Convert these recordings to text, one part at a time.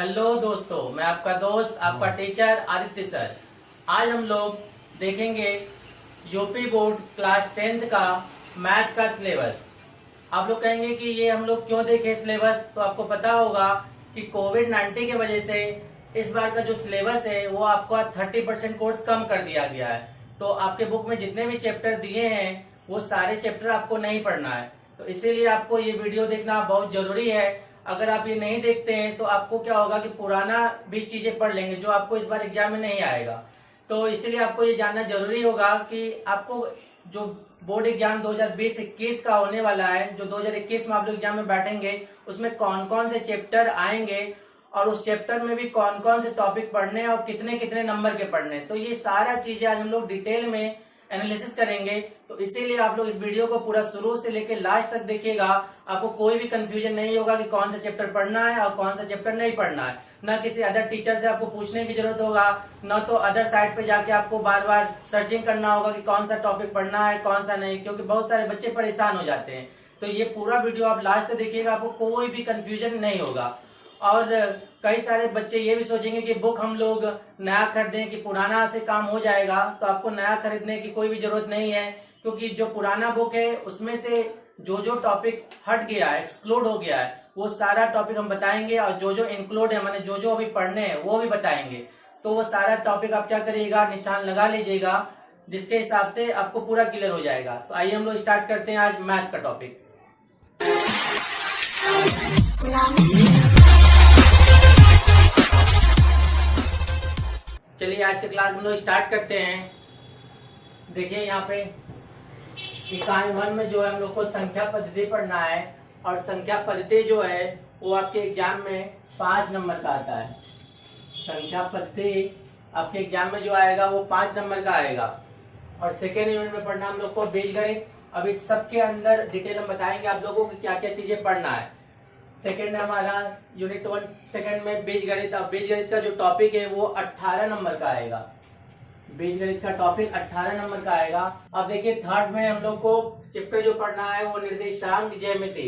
Hello दोस्तों, मैं आपका दोस्त आपका टीचर आदित्य सर। आज हम लोग देखेंगे यूपी बोर्ड क्लास 10th का मैथ का सिलेबस। आप लोग कहेंगे कि ये हम लोग क्यों देखें सिलेबस, तो आपको पता होगा कि कोविड-19 की वजह से इस बार का जो सिलेबस है वो आपका 30% कोर्स कम कर दिया गया है। तो आपके बुक में जितने भी चैप्टर दिए हैं वो सारे चैप्टर आपको नहीं पढ़ना है, तो इसीलिए आपको ये वीडियो देखना बहुत जरूरी है। अगर आप ये नहीं देखते हैं तो आपको क्या होगा कि पुराना भी चीजें पढ़ लेंगे जो आपको इस बार एग्जाम में नहीं आएगा। तो इसीलिए आपको ये जानना जरूरी होगा कि आपको जो बोर्ड एग्जाम 2020-21 का होने वाला है, जो 2021 में आप लोग एग्जाम में बैठेंगे, उसमें कौन कौन से चैप्टर आएंगे और उस चैप्टर में भी कौन कौन से टॉपिक पढ़ने हैं और कितने कितने नंबर के पढ़ने हैं। तो ये सारा चीजें आज हम लोग डिटेल में एनालिसिस करेंगे। तो इसीलिए आप लोग इस वीडियो को पूरा शुरू से लेकर लास्ट तक देखिएगा। आपको कोई भी कंफ्यूजन नहीं होगा कि कौन सा चैप्टर पढ़ना है और कौन सा चैप्टर नहीं पढ़ना है। ना किसी अदर टीचर से आपको पूछने की जरूरत होगा, न तो अदर साइट पे जाके आपको बार बार सर्चिंग करना होगा कि कौन सा टॉपिक पढ़ना है कौन सा नहीं, क्योंकि बहुत सारे बच्चे परेशान हो जाते हैं। तो ये पूरा वीडियो आप लास्ट तक देखिएगा, आपको कोई भी कंफ्यूजन नहीं होगा। और कई सारे बच्चे ये भी सोचेंगे कि बुक हम लोग नया खरीदें कि पुराना से काम हो जाएगा, तो आपको नया खरीदने की कोई भी जरूरत नहीं है, क्योंकि जो पुराना बुक है उसमें से जो जो टॉपिक हट गया है, एक्सक्लूड हो गया है, वो सारा टॉपिक हम बताएंगे और जो जो इंक्लूड है, माने जो जो अभी पढ़ने हैं वो भी बताएंगे। तो वो सारा टॉपिक आप क्या करिएगा, निशान लगा लीजिएगा, जिसके हिसाब से आपको पूरा क्लियर हो जाएगा। तो आइए हम लोग स्टार्ट करते हैं आज मैथ का टॉपिक। चलिए आज के क्लास हम लोग स्टार्ट करते हैं। देखिए यहाँ पे इकाई 1 में जो है हम लोग को संख्या पद्धति पढ़ना है, और संख्या पद्धति जो है वो आपके एग्जाम में 5 नंबर का आता है। संख्या पद्धति आपके एग्जाम में जो आएगा वो 5 नंबर का आएगा। और सेकेंड यूनिट में पढ़ना हम लोग को बीजगणित। अब इस सब के अंदर डिटेल हम बताएंगे आप लोगों को क्या क्या चीजें पढ़ना है। सेकेंड हमारा यूनिट 1 सेकेंड में बीजगणित। अब बीजगणित का जो टॉपिक है वो 18 नंबर का आएगा। बीजगणित का टॉपिक 18 नंबर का आएगा। अब देखिए थर्ड में हम लोग को चैप्टर जो पढ़ना है वो निर्देशांक ज्यामिति।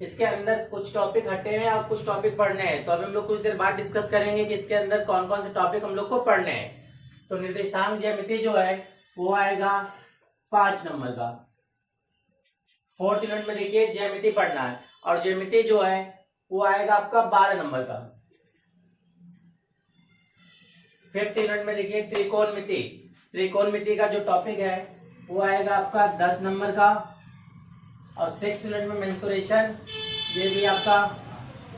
इसके अंदर कुछ टॉपिक हटे हैं और कुछ टॉपिक पढ़ने हैं, तो अभी हम लोग कुछ देर बाद डिस्कस करेंगे कि इसके अंदर कौन कौन से टॉपिक हम लोग को पढ़ने हैं। तो निर्देशांक ज्यामिति जो है वो आएगा 5 नंबर का। फोर्थ यूनिट में देखिए ज्यामिति पढ़ना है, और ज्यामिति जो है वो आएगा आपका 12 नंबर का। फिफ्थ यूनिट में देखिए त्रिकोणमिति। त्रिकोणमिति का जो टॉपिक है वो आएगा आपका 10 नंबर का। और सिक्स यूनिट में मेंसुरेशन, ये भी आपका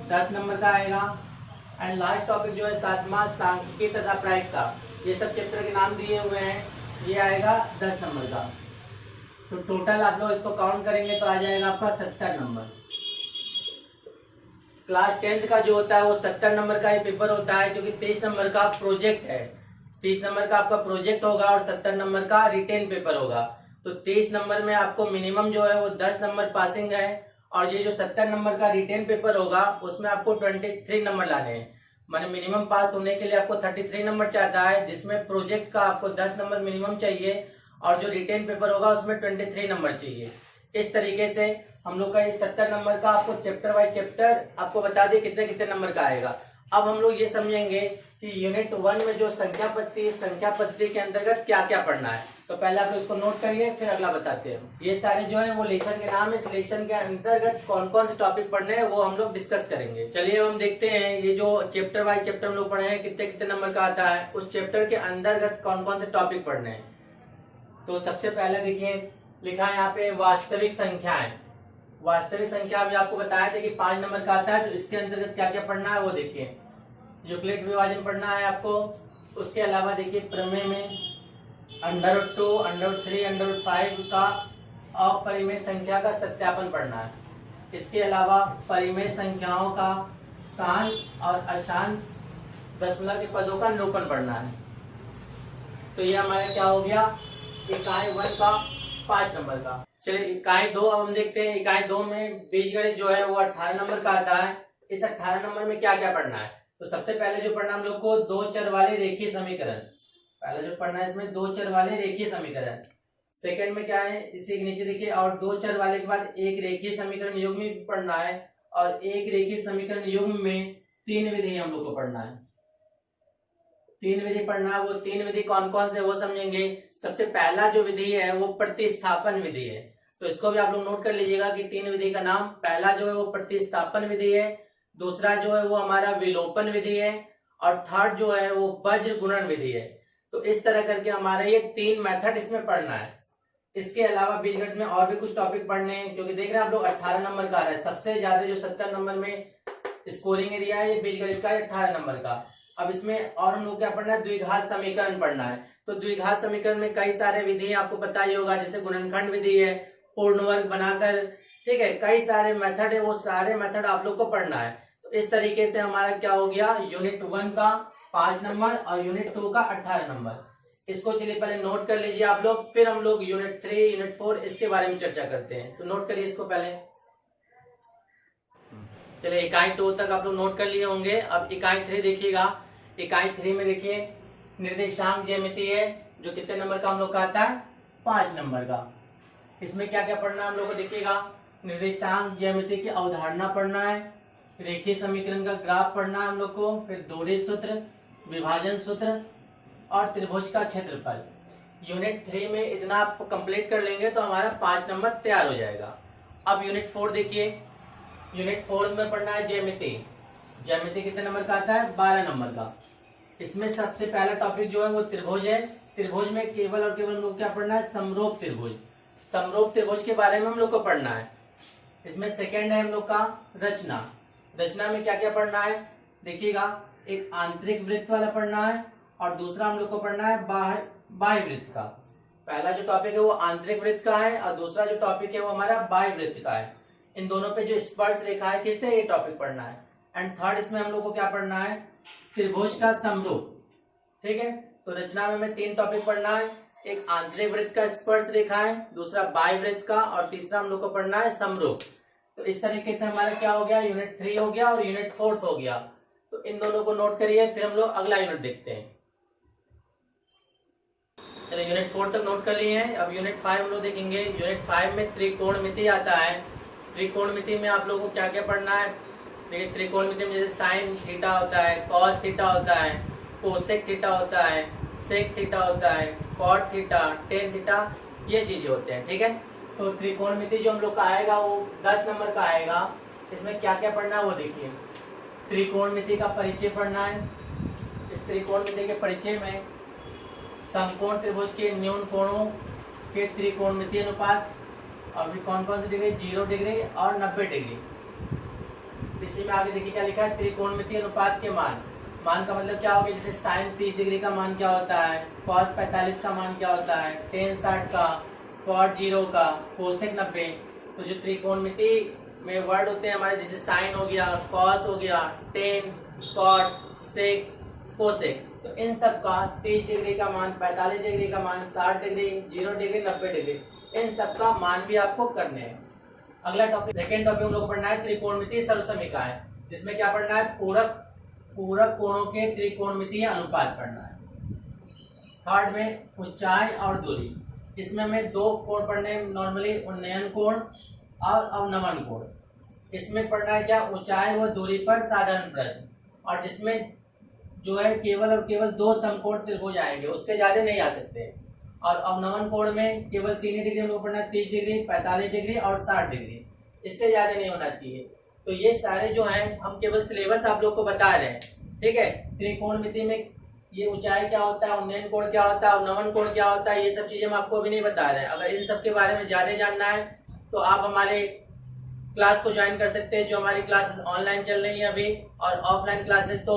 10 नंबर का आएगा। एंड लास्ट टॉपिक जो है 7वां सांख्यिकी तथा प्रायिकता। ये सब चैप्टर के नाम दिए हुए हैं, ये आएगा 10 नंबर का। तो टोटल आप लोग इसको काउंट करेंगे तो आ जाएगा आपका 70 नंबर। क्लास 10th का जो होता है वो 70 नंबर का ही पेपर होता है, क्योंकि 23 नंबर का प्रोजेक्ट है। 30 नंबर का आपका प्रोजेक्ट होगा और 70 नंबर का रिटेन पेपर होगा। तो 23 नंबर में आपको मिनिमम जो है वो 10 नंबर पासिंग है, और ये जो 70 नंबर का रिटेन पेपर होगा उसमें आपको 23 नंबर लाने हैं। माने मिनिमम पास होने के लिए आपको 33 नंबर चाहता है, जिसमें प्रोजेक्ट का आपको 10 नंबर मिनिमम चाहिए, और जो रिटेन पेपर होगा उसमें 23 नंबर चाहिए। इस तरीके से हम लोग का ये 70 नंबर का आपको चैप्टर बाय चैप्टर आपको बता दे कितने कितने नंबर का आएगा। अब हम लोग ये समझेंगे कि यूनिट 1 में जो संख्या पद्धति के अंतर्गत क्या क्या पढ़ना है। तो पहले आप लोग इसको नोट करिए, फिर अगला बताते हैं। ये सारे जो है वो लेसन के नाम है। इस लेसन के अंतर्गत कौन कौन से टॉपिक पढ़ने हैं वो हम लोग डिस्कस करेंगे। चलिए हम देखते हैं ये जो चैप्टर बाय चैप्टर हम लोग पढ़े हैं कितने कितने नंबर का आता है, उस चैप्टर के अंतर्गत कौन कौन से टॉपिक पढ़ने हैं। तो सबसे पहले देखिए लिखा है यहाँ पे वास्तविक संख्याएं। वास्तविक संख्या में आपको बताया था कि 5 नंबर का आता है, तो इसके अंतर्गत क्या क्या पढ़ना है वो देखिए। यूक्लिड विभाजन पढ़ना है आपको। उसके अलावा देखिए प्रमेय में √2, √3, √5 का अपरिमेय संख्या का सत्यापन पढ़ना है। इसके अलावा परिमेय संख्याओं का शांत और अशांत दशमलव के पदों का निरूपण पढ़ना है। तो ये हमारा क्या हो गया, इकाई 1 का 5 नंबर का। चलिए इकाई 2 हम देखते हैं। इकाई 2 में बीजगणित जो है वो 18 नंबर का आता है। इस 18 नंबर में क्या क्या पढ़ना है। तो सबसे पहले जो पढ़ना हम लोग को 2 चर वाले रेखीय समीकरण। पहले जो पढ़ना है इसमें 2 चर वाले रेखीय समीकरण। सेकंड में क्या है, इसी के नीचे देखिए, और 2 चर वाले के बाद एक रेखीय समीकरण युग्म भी पढ़ना है, और एक रेखीय समीकरण युग्म में तीन विधि हम लोग को पढ़ना है, तीन विधि पढ़ना है। वो तीन विधि कौन कौन से वो समझेंगे। सबसे पहला जो विधि है वो प्रतिस्थापन विधि है, तो इसको भी आप लोग नोट कर लीजिएगा कि तीन विधि का नाम, पहला जो है वो प्रतिस्थापन विधि है, दूसरा जो है वो हमारा विलोपन विधि है, और थर्ड जो है वो वज्र गुणन विधि है। तो इस तरह करके हमारे ये तीन मेथड इसमें पढ़ना है। इसके अलावा बीजगणित में और भी कुछ टॉपिक पढ़ने हैं, क्योंकि देख रहे हैं आप लोग 18 नंबर का आ रहा है। सबसे ज्यादा जो 70 नंबर में स्कोरिंग एरिया है ये बीजगणित का 18 नंबर का। अब इसमें और हम लोग क्या पढ़ना है, द्विघात समीकरण पढ़ना है। तो द्विघात समीकरण में कई सारे विधि आपको पता ही होगा, जैसे गुणनखंड विधि है, पूर्ण वर्ग बनाकर, ठीक है, कई सारे मेथड है, वो सारे मेथड आप लोग को पढ़ना है। तो इस तरीके से हमारा क्या हो गया, यूनिट 1 का 5 नंबर और यूनिट 2 का 18 नंबर। इसको चलिए पहले नोट कर लीजिए आप लोग, फिर हम लोग यूनिट 3 यूनिट 4 इसके बारे में चर्चा करते हैं। तो नोट करिए इसको पहले। चलिए इकाई 2 तक आप लोग नोट कर लिए होंगे। अब इकाई 3 देखिएगा। इकाई 3 में देखिए निर्देशांक ज्यामिति है, जो कितने नंबर का हम लोग का आता है, 5 नंबर का। इसमें क्या क्या पढ़ना है हम लोग को देखिएगा। निर्देशांक ज्यामिति की अवधारणा पढ़ना है, रेखीय समीकरण का ग्राफ पढ़ना है हम लोग को, फिर दोहरे सूत्र, विभाजन सूत्र और त्रिभुज का क्षेत्रफल। यूनिट 3 में इतना आप कंप्लीट कर लेंगे तो हमारा 5 नंबर तैयार हो जाएगा। अब यूनिट 4 देखिए। यूनिट 4 में पढ़ना है ज्यामिति। ज्यामिति कितने नंबर का आता है, 12 नंबर का। इसमें सबसे पहला टॉपिक जो है वो त्रिभुज है। त्रिभुज में केवल और केवल हम लोग क्या पढ़ना है, समरूप त्रिभुज। समरूप त्रिभुज के बारे में हम लोग को पढ़ना है। इसमें सेकेंड है हम लोग का रचना। रचना में क्या क्या पढ़ना है देखिएगा, एक आंतरिक वृत्त वाला पढ़ना है और दूसरा हम लोग को पढ़ना है बाह्य वृत्त का। पहला जो टॉपिक है वो आंतरिक वृत्त का है और दूसरा जो टॉपिक है वो हमारा बाह्य वृत्त का है। इन दोनों पे जो स्पर्श रेखा है किससे, ये टॉपिक पढ़ना है। एंड थर्ड इसमें हम लोग को क्या पढ़ना है, त्रिभुज का समरूप। ठीक है, तो रचना में हमें 3 टॉपिक पढ़ना है, एक आंतरिक वृत्त का स्पर्श रेखा है, दूसरा बाह्य वृत्त का और तीसरा हम लोग को पढ़ना है समरूप। तो इस तरीके से हमारा क्या हो गया, यूनिट 3 हो गया और यूनिट 4 हो गया। तो इन दोनों को नोट करिए, फिर हम लोग अगला यूनिट देखते हैं। चलिए यूनिट 4 तक नोट कर लिए हैं। अब यूनिट 5 हम लोग देखेंगे। यूनिट 5 में त्रिकोणमिति आता है। त्रिकोणमिति में आप लोगों को क्या क्या पढ़ना है, देखिए त्रिकोणमिति में जैसे साइन थीटा होता है, कॉस थीटा होता है, कोसेक थीटा होता है, सेक थीटा होता है, कॉट थीटा, टेन थीटा, ये चीजें होते हैं। ठीक है, तो त्रिकोणमिति जो हम लोग का आएगा वो 10 नंबर का आएगा। इसमें क्या क्या पढ़ना है वो देखिए। त्रिकोणमिति का परिचय पढ़ना है। इस त्रिकोणमिति के परिचय में समकोण त्रिभुज के न्यून कोणों के त्रिकोणमिति अनुपात और भी कौन कौन सी डिग्री, 0 डिग्री और 90 डिग्री। इसी में आगे देखिए क्या लिखा है, त्रिकोणमिति अनुपात के मान। मान का मतलब क्या होगा, जैसे साइन 30 डिग्री का मान क्या होता है, कॉस 45 का मान क्या होता है, टेन 60 का, कॉट 0 का, कोसेक 90। तो जो त्रिकोणमिति में वर्ड होते हैं हमारे, जैसे साइन हो गया, कॉस हो गया, टेन, कॉट, सेक, कोसेक, तो इन सब का 30 डिग्री का मान, 45 डिग्री का मान, 60 डिग्री, 0 डिग्री, 90 डिग्री, इन सब का मान भी आपको करने हैं। अगला टॉपिक, सेकेंड टॉपिक हम लोग को पढ़ना है त्रिकोणमितीय सर्वसमीकाएं, जिसमें क्या पढ़ना है, पूरक कोणों के त्रिकोणमितीय अनुपात पढ़ना है। थर्ड में ऊंचाई और दूरी। इसमें हमें 2 कोण पढ़ने हैं नॉर्मली, उन्नयन कोण और अवनमन कोण। इसमें पढ़ना है क्या, ऊंचाई व दूरी पर साधारण प्रश्न, और जिसमें जो है केवल और केवल 2 समकोण त्रिभुज आएंगे, उससे ज्यादा नहीं आ सकते। और अवनमन कोण में केवल 3 ही डिग्री हम लोग पढ़ना है, 30 डिग्री, 45 डिग्री और 60 डिग्री, इससे ज्यादा नहीं होना चाहिए। तो ये सारे जो हैं हम केवल सिलेबस आप लोग को बता रहे हैं। ठीक है, त्रिकोणमिति में ये ऊंचाई क्या होता है, उन्नयन कोण क्या होता है, अवनमन कोण क्या होता है, ये सब चीजें हम आपको अभी नहीं बता रहे हैं। अगर इन सब के बारे में ज्यादा जानना है तो आप हमारे क्लास को ज्वाइन कर सकते हैं, जो हमारी क्लासेस ऑनलाइन चल रही है अभी, और ऑफलाइन क्लासेस तो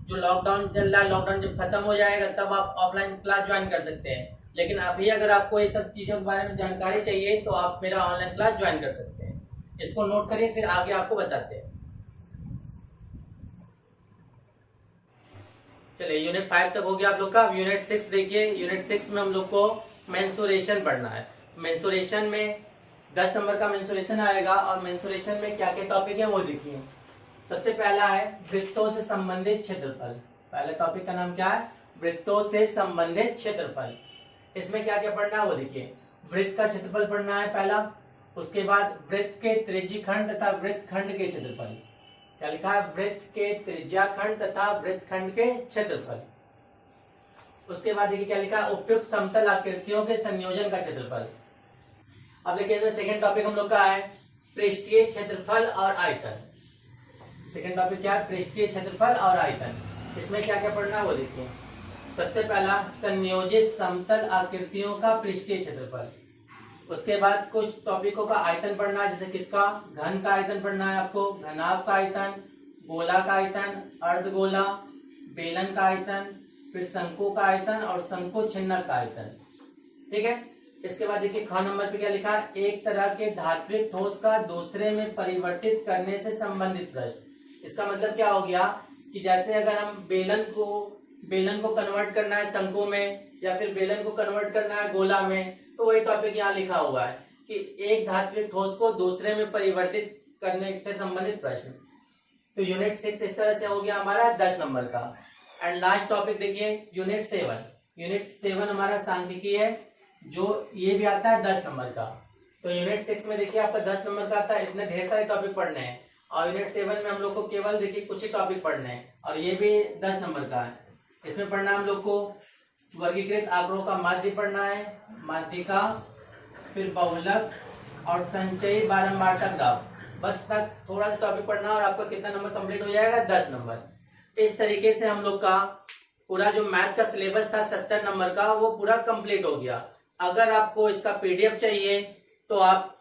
जो लॉकडाउन चल रहा है, लॉकडाउन जब खत्म हो जाएगा तब आप ऑफलाइन क्लास ज्वाइन कर सकते हैं। लेकिन अभी अगर आपको ये सब चीजों के बारे में जानकारी चाहिए तो आप मेरा ऑनलाइन क्लास ज्वाइन कर सकते हैं। इसको नोट करिए, फिर आगे आपको बताते हैं। चलिए यूनिट 5 तक हो गया आप लोग का। अब यूनिट 6 देखिए। यूनिट 6 में हम लोग को मेंसुरेशन पढ़ना है। मेंसुरेशन में 10 नंबर का मेंसुरेशन आएगा, और मेंसुरेशन में क्या क्या टॉपिक है वो देखिए। सबसे पहला है वृत्तों से संबंधित क्षेत्रफल। पहले टॉपिक का नाम क्या है, वृत्तों से संबंधित क्षेत्रफल। इसमें क्या क्या पढ़ना है वो देखिए। वृत्त का क्षेत्रफल पढ़ना है पहला, उसके बाद वृत्त के त्रिज्यखंड तथा वृत्तखंड के क्षेत्रफल, क्या लिखा है, वृत्त के त्रिज्याखंड तथा वृत्तखंड के क्षेत्रफल। उसके बाद देखिए क्या लिखा है, उपयुक्त समतल आकृतियों के संयोजन का क्षेत्रफल। अब देखिए सेकंड टॉपिक हम लोग का है पृष्ठीय क्षेत्रफल और आयतन। सेकंड टॉपिक क्या है, पृष्ठीय क्षेत्रफल और आयतन। इसमें क्या क्या पढ़ना है वो देखिए। सबसे पहला संयोजित समतल आकृतियों का पृष्ठीय क्षेत्रफल। उसके बाद कुछ टॉपिकों का आयतन पढ़ना है, जैसे किसका, घन का आयतन पढ़ना है आपको, घनाभ का आयतन, गोला का आयतन, अर्धगोला, बेलन का आयतन, फिर शंकु का आयतन और शंकु छिन्नक का आयतन। ठीक है। इसके बाद देखिए ख नंबर पे क्या लिखा है, एक तरह के धात्विक ठोस का दूसरे में परिवर्तित करने से संबंधित प्रश्न। इसका मतलब क्या हो गया कि जैसे अगर हम बेलन को कन्वर्ट करना है शंकु में, या फिर बेलन को कन्वर्ट करना है गोला में, तो वही टॉपिक यहाँ लिखा हुआ है कि एक धात्विक ठोस को दूसरे में परिवर्तित करने से संबंधित प्रश्न। तो यूनिट 6 इस तरह से हो गया हमारा 10 नंबर का। एंड लास्ट टॉपिक देखिए यूनिट 7। यूनिट 7 हमारा सांख्यिकी है, जो ये भी आता है 10 नंबर का। तो यूनिट 6 में देखिए आपका 10 नंबर का आता है, इतने ढेर सारे टॉपिक पढ़ने हैं। और यूनिट 7 में हम लोग को केवल देखिए कुछ ही टॉपिक पढ़ने हैं, और ये भी 10 नंबर का है। इसमें पढ़ना हम लोग को वर्गीकृत आंकड़ों का माध्य पढ़ना है, माध्यिका, फिर बहुलक और संचयी बारंबारता ग्राफ। बस तक थोड़ा सा टॉपिक पढ़ना और आपका कितना नंबर कंप्लीट हो जाएगा, 10 नंबर। इस तरीके से हम लोग का पूरा जो मैथ का सिलेबस था 70 नंबर का, वो पूरा कंप्लीट हो गया। अगर आपको इसका पीडीएफ चाहिए तो आप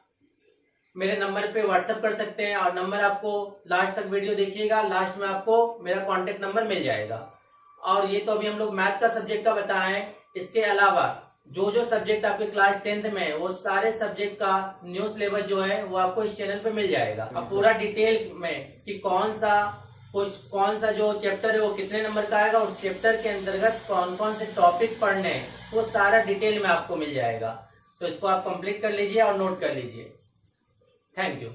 मेरे नंबर पे व्हाट्सएप कर सकते हैं, और नंबर आपको लास्ट तक वीडियो देखिएगा, लास्ट में आपको मेरा कॉन्टेक्ट नंबर मिल जाएगा। और ये तो अभी हम लोग मैथ का सब्जेक्ट का बताएं, इसके अलावा जो जो सब्जेक्ट आपके क्लास 10th में है वो सारे सब्जेक्ट का न्यू सिलेबस जो है वो आपको इस चैनल पे मिल जाएगा। अब पूरा डिटेल में कि कौन सा जो चैप्टर है वो कितने नंबर का आएगा, उस चैप्टर के अंतर्गत कौन कौन से टॉपिक पढ़ने हैं, वो सारा डिटेल में आपको मिल जाएगा। तो इसको आप कंप्लीट कर लीजिए और नोट कर लीजिए। Thank you.